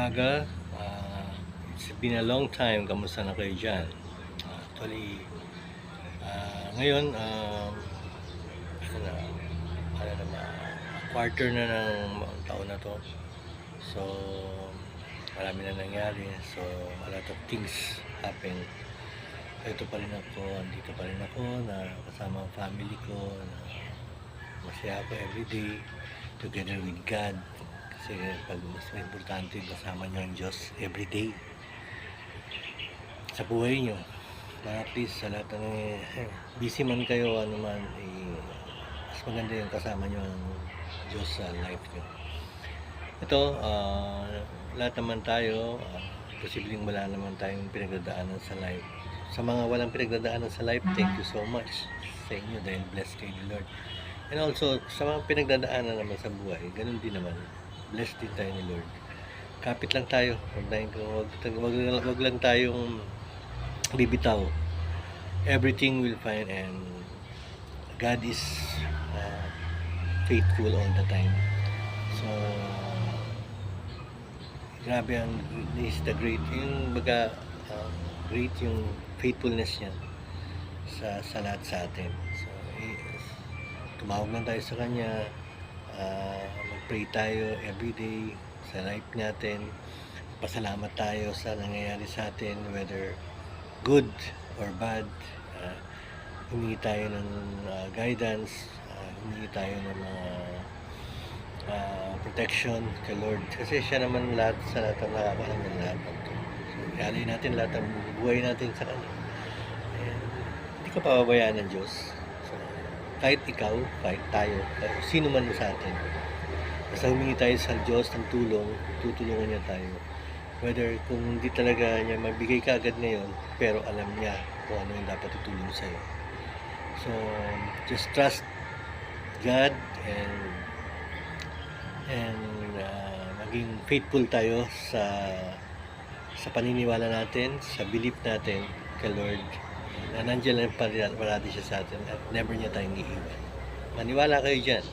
umaga. It's been a long time. Kamusta na kayo dyan? Actually, ngayon, ano na, ano na, quarter na ng taon na to. So, marami na nangyari. So, a lot of things happen. Ito pa rin ako, andito pa rin ako, na kasama ang family ko, na masaya ako everyday, together with God. Kasi pag mas importante yung kasama nyo ang Diyos everyday sa buhay nyo. At least sa lahat ng busy man kayo, ano man, mas maganda yung kasama nyo ang Diyos sa life nyo. Ito, lahat naman tayo, posibleng wala naman tayong pinagdadaanan sa life. Sa mga walang pinagdadaanan sa life, thank you so much sa inyo dahil blessed kayo ni Lord. And also, sa mga pinagdadaanan naman sa buhay, ganun din naman, blessed din tayo ni Lord. Kapit lang tayo, wag lang tayong bibitaw. Everything will find, and God is faithful all the time. So, grabe ang is the great, yung baga great yung faithfulness niya sa lahat sa atin. So, tumawag lang tayo sa Kanya, mag-pray tayo everyday sa life natin, pasalamat tayo sa nangyayari sa atin, whether good or bad. Humingi tayo ng guidance, humingi tayo ng protection kay Lord, kasi siya naman lahat sa lahat ang nakakaalam ng lahat ng ito. So, ialay natin lahat ng buhay natin sa Kanya. Hindi ka pababayaan ng Diyos. So, kahit ikaw, kahit tayo, kahit sino man sa atin, basta humingi tayo sa Diyos ng tulong, tutulungan niya tayo. Whether kung hindi talaga niya mabigay ka agad ngayon, pero alam niya kung ano yung dapat itulong sa'yo. So, just trust God, and maging faithful tayo sa paniniwala natin, sa belief natin kay Lord, na nandiyan lang parati siya sa atin at never niya tayong iiwan. Maniwala kayo dyan.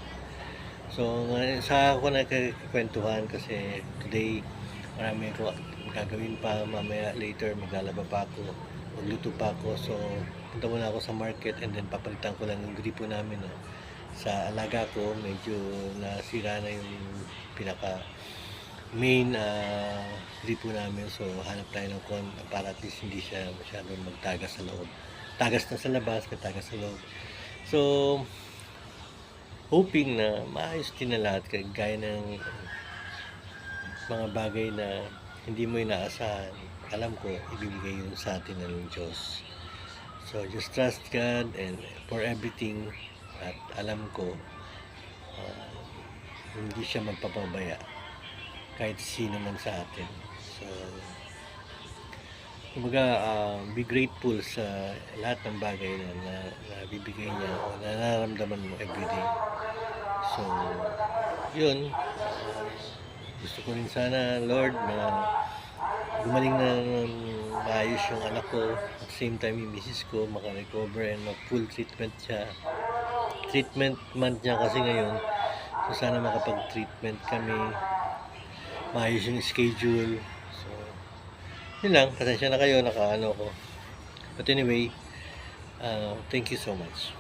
So, sa ako nagkikwentuhan kasi today marami ko gagawin pa, mamaya later maglalaba pa ako, magluto pa ako. So, punta muna ako sa market, and then papalitan ko lang yung gripo namin. Sa alaga ko, medyo nasira na yung pinaka main gripo namin. So, hanap tayo ng para at least hindi siya masyadong magtagas sa loob. Tagas na sa labas, tagas sa loob. So, hoping na maayos din na lahat, gaya ng mga bagay na hindi mo inaasahan. Alam ko, ibibigay yun sa atin ng Diyos. So, just trust God and for everything. At alam ko, hindi siya magpapabaya kahit sino man sa atin. So, kumbaga, be grateful sa lahat ng bagay na bibigay niya o na nararamdaman mo everyday. So, yun, gusto ko rin sana, Lord, na gumaling na maayos yung anak ko, at the same time yung misis ko makarecover and mag-full treatment siya. Treatment month niya kasi ngayon, so sana makapag-treatment kami, maayos yung schedule. So, yun lang, pasensya na kayo, nakaano ko. But anyway, thank you so much.